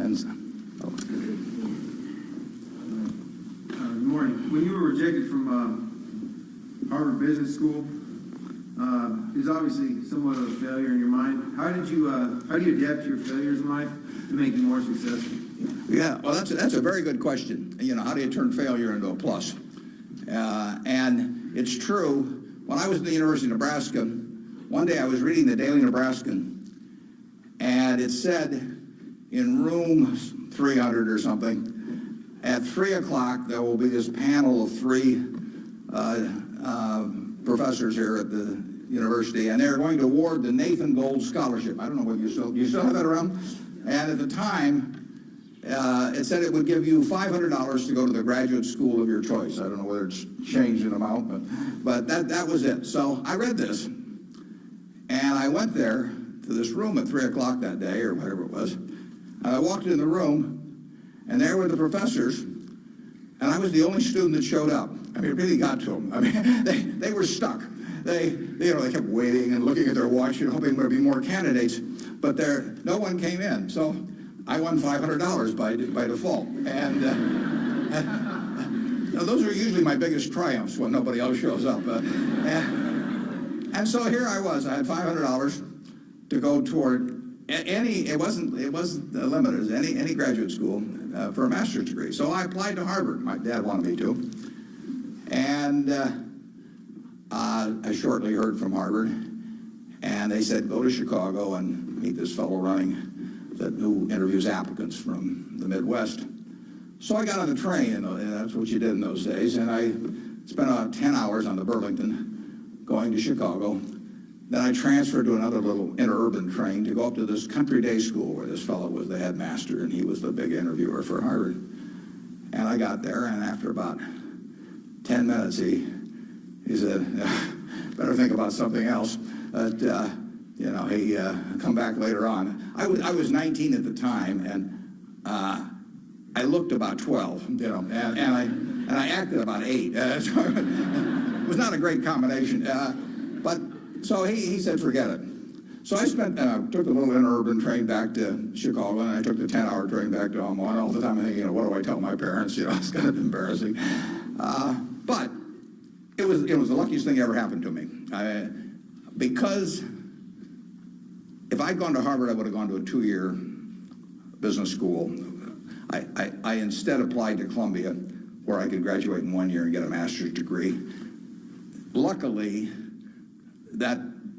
And Good morning. When you were rejected from Harvard Business School, it was obviously somewhat of a failure in your mind. How do you adapt to your failures in life to make you more successful? yeah, well, that's a very good question. You know, how do you turn failure into a plus? And it's true. When I was at the University of Nebraska, one day I was reading the Daily Nebraskan, and it said in room 300 or something, at 3 o'clock there will be this panel of 3 professors here at the university, and they're going to award the Nathan Gold Scholarship. I don't know whether you still have that around. And at the time, it said it would give you $500 to go to the graduate school of your choice. I don't know whether it's changed in amount, but that was it. So I read this, and I went there to this room at 3 o'clock that day, or whatever it was. And I walked in the room, and there were the professors, and I was the only student that showed up. I mean, it really got to them. I mean, they were stuck. They kept waiting and looking at their watch and hoping there would be more candidates, but no one came in. So I won $500 by default. And those are usually my biggest triumphs when nobody else shows up. And so here I was. I had $500 to go toward it wasn't limited as any graduate school for a master's degree. So I applied to Harvard. My dad wanted me to. And I shortly heard from Harvard, and they said, go to Chicago and meet this fellow who interviews applicants from the Midwest. So I got on the train, and that's what you did in those days, and I spent about 10 hours on the Burlington going to Chicago. Then I transferred to another little interurban train to go up to this country day school where this fellow was the headmaster, and he was the big interviewer for Harvard. And I got there, and after about 10 minutes, he said, better think about something else. But, he come back later on. I was 19 at the time, and I looked about 12, and I acted about 8. So it was not a great combination. So he said, forget it. So I took the little interurban train back to Chicago, and I took the 10-hour train back to Omaha. And all the time I'm thinking, what do I tell my parents? It's kind of embarrassing. But it was the luckiest thing that ever happened to me. Because if I'd gone to Harvard, I would have gone to a 2-year business school. I instead applied to Columbia, where I could graduate in 1 year and get a master's degree. Luckily, that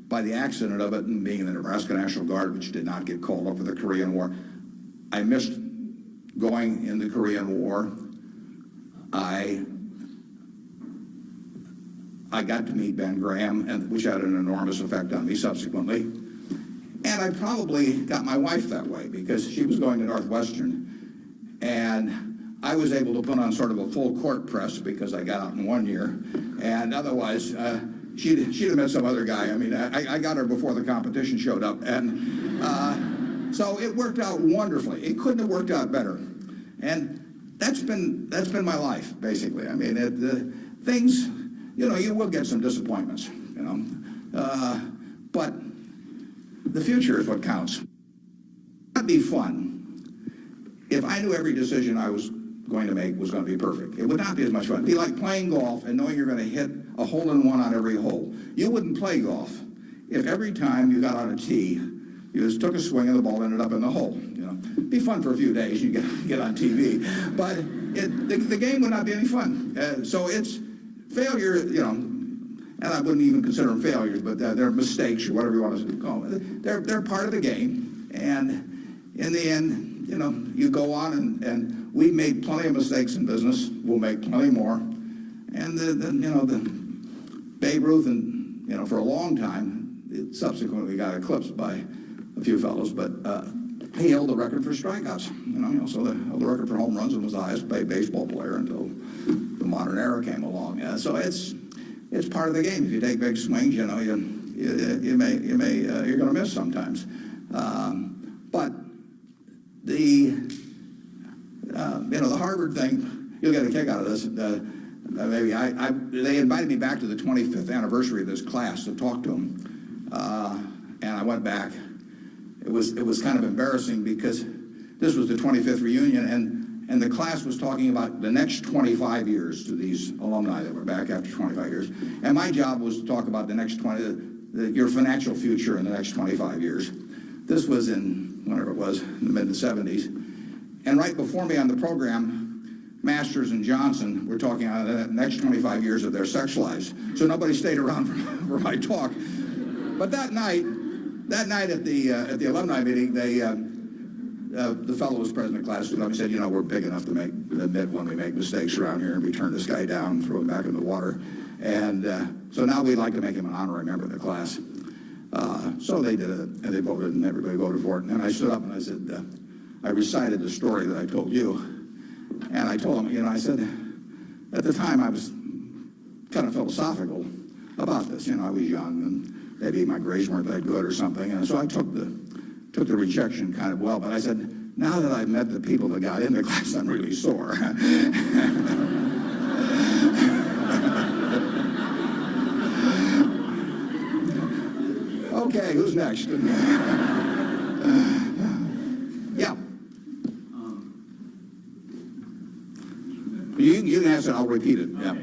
by the accident of it and being in the Nebraska National Guard, which did not get called up for the Korean War, I missed going in the Korean War. I got to meet Ben Graham, which had an enormous effect on me subsequently. And I probably got my wife that way because she was going to Northwestern. And I was able to put on sort of a full court press because I got out in 1 year. And otherwise, she'd have met some other guy. I mean, I got her before the competition showed up. And so it worked out wonderfully. It couldn't have worked out better. And that's been my life, basically. I mean, things, you will get some disappointments, but the future is what counts. That'd be fun if I knew every decision I was going to make was going to be perfect. It would not be as much fun. It'd be like playing golf and knowing you're going to hit a hole-in-one on every hole. You wouldn't play golf if every time you got on a tee, you just took a swing and the ball ended up in the hole. It'd be fun for a few days. You get on TV, but the game would not be any fun. So it's failure, and I wouldn't even consider them failures, but they're mistakes or whatever you want to call them. They're part of the game, and in the end, you go on, and we've made plenty of mistakes in business. We'll make plenty more, and the Babe Ruth, and for a long time, it subsequently got eclipsed by a few fellows, but he held the record for strikeouts. So held the record for home runs and was the highest paid baseball player until the modern era came along. So it's part of the game. If you take big swings, you're going to miss sometimes. But the Harvard thing, you'll get a kick out of this. They invited me back to the 25th anniversary of this class to talk to them, and I went back. It was kind of embarrassing because this was the 25th reunion, and the class was talking about the next 25 years to these alumni that were back after 25 years. And my job was to talk about the next your financial future in the next 25 years. This was in, whenever it was, in the mid-70s. And right before me on the program, Masters and Johnson were talking about the next 25 years of their sex lives. So nobody stayed around for my talk. But that night at the alumni meeting, the fellow who was president of class stood up and said, we're big enough to admit when we make mistakes around here, and we turn this guy down and throw him back in the water. And so now we'd like to make him an honorary member of the class. So they did it, and they voted, and everybody voted for it. And I stood up and I said, I recited the story that I told you. And I told him, I said, at the time I was kind of philosophical about this. I was young, and maybe my grades weren't that good or something. And so I took the rejection kind of well. But I said, now that I've met the people that got into class, I'm really sore. Okay, who's next? Yeah. You can answer, I'll repeat it. Okay. Yeah.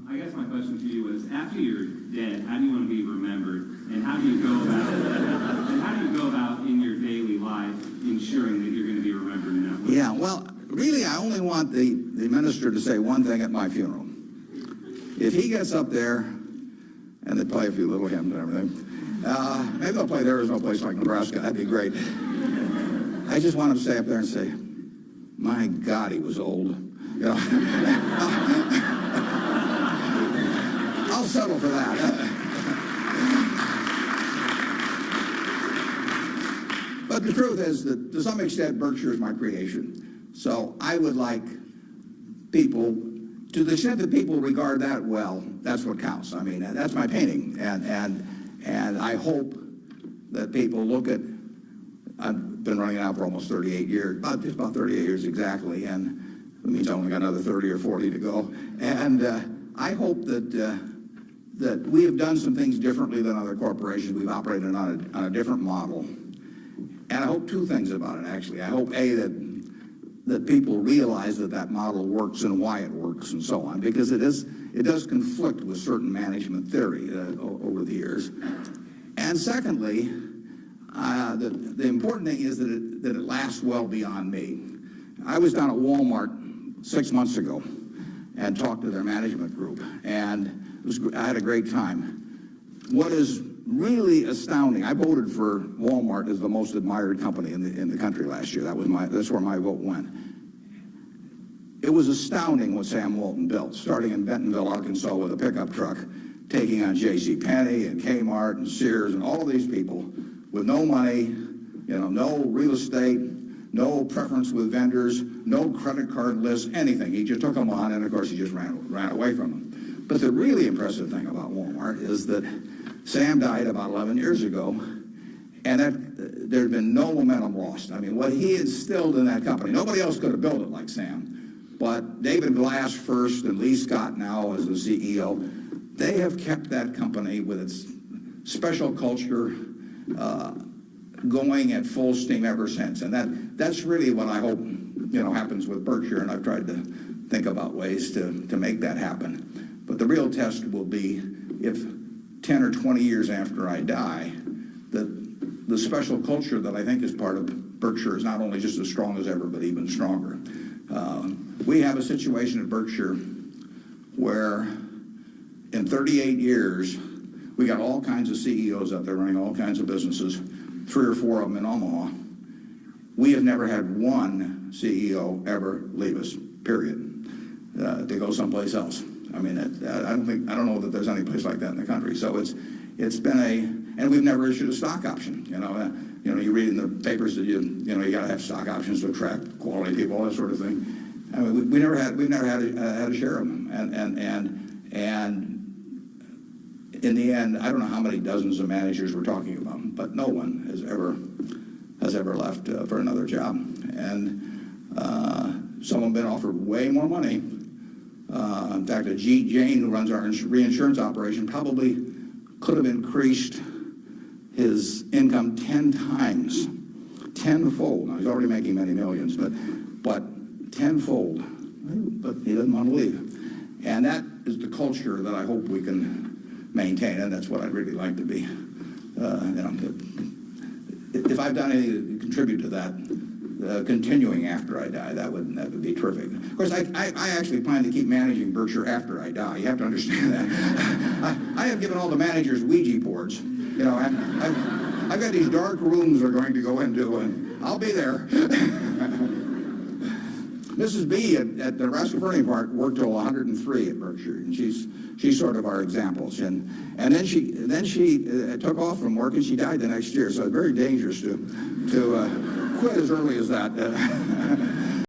I guess my question to you is, after you're dead, how do you want to be remembered, and how do you go about in your daily life ensuring that you're going to be remembered in that way? Yeah, well, really, I only want the minister to say one thing at my funeral. If he gets up there, and they play a few little hymns and everything, maybe they'll play There Is No Place Like Nebraska. That'd be great. I just want him to stay up there and say, my God, he was old. I'll settle for that. But the truth is that, to some extent, Berkshire is my creation. So I would like people, to the extent that people regard that well, that's what counts. I mean, that's my painting. And I hope that people look at, I've been running it out for almost 38 years, just about 38 years exactly, and it means I only got another 30 or 40 to go. And I hope that we have done some things differently than other corporations. We've operated on a different model. And I hope two things about it, actually. I hope, A, that people realize that model works and why it works and so on, because it does conflict with certain management theory over the years. And secondly, the important thing is that it lasts well beyond me. I was down at Walmart 6 months ago and talked to their management group, and I had a great time. What is really astounding, I voted for Walmart as the most admired company in the country last year. That's where my vote went. It was astounding what Sam Walton built, starting in Bentonville, Arkansas, with a pickup truck, taking on J.C. Penney and Kmart and Sears and all of these people with no money, no real estate, no preference with vendors, no credit card list, anything. He just took them on, and of course he just ran away from them. But the really impressive thing about Walmart is that Sam died about 11 years ago, and there had been no momentum lost. I mean, what he instilled in that company, nobody else could have built it like Sam, but David Glass first and Lee Scott now as the CEO, they have kept that company with its special culture going at full steam ever since. And that's really what I hope happens with Berkshire, and I've tried to think about ways to make that happen. But the real test will be if 10 or 20 years after I die, that the special culture that I think is part of Berkshire is not only just as strong as ever, but even stronger. We have a situation at Berkshire where in 38 years, we got all kinds of CEOs out there running all kinds of businesses, 3 or 4 of them in Omaha. We have never had one CEO ever leave us, period, to go someplace else. I mean, I don't know that there's any place like that in the country. So it's been and we've never issued a stock option. You read in the papers that you got to have stock options to attract quality people, all that sort of thing. I mean, we've never had a share of them, and in the end, I don't know how many dozens of managers we're talking about, but no one has ever left for another job, and some have been offered way more money. In fact, Ajit Jain, who runs our reinsurance operation, probably could have increased his income 10 tenfold. Now, he's already making many millions, but tenfold. But he doesn't want to leave. And that is the culture that I hope we can maintain, and that's what I'd really like to be. If I've done anything to contribute to that, continuing after I die, that would be terrific. Of course, I actually plan to keep managing Berkshire after I die. You have to understand that. I have given all the managers Ouija boards. You know, I've got these dark rooms they're going to go into, and I'll be there. Mrs. B at the Nebraska Furniture Park worked till 103 at Berkshire, and she's sort of our examples. And then she took off from work, and she died the next year. So it's very dangerous to quit as early as that.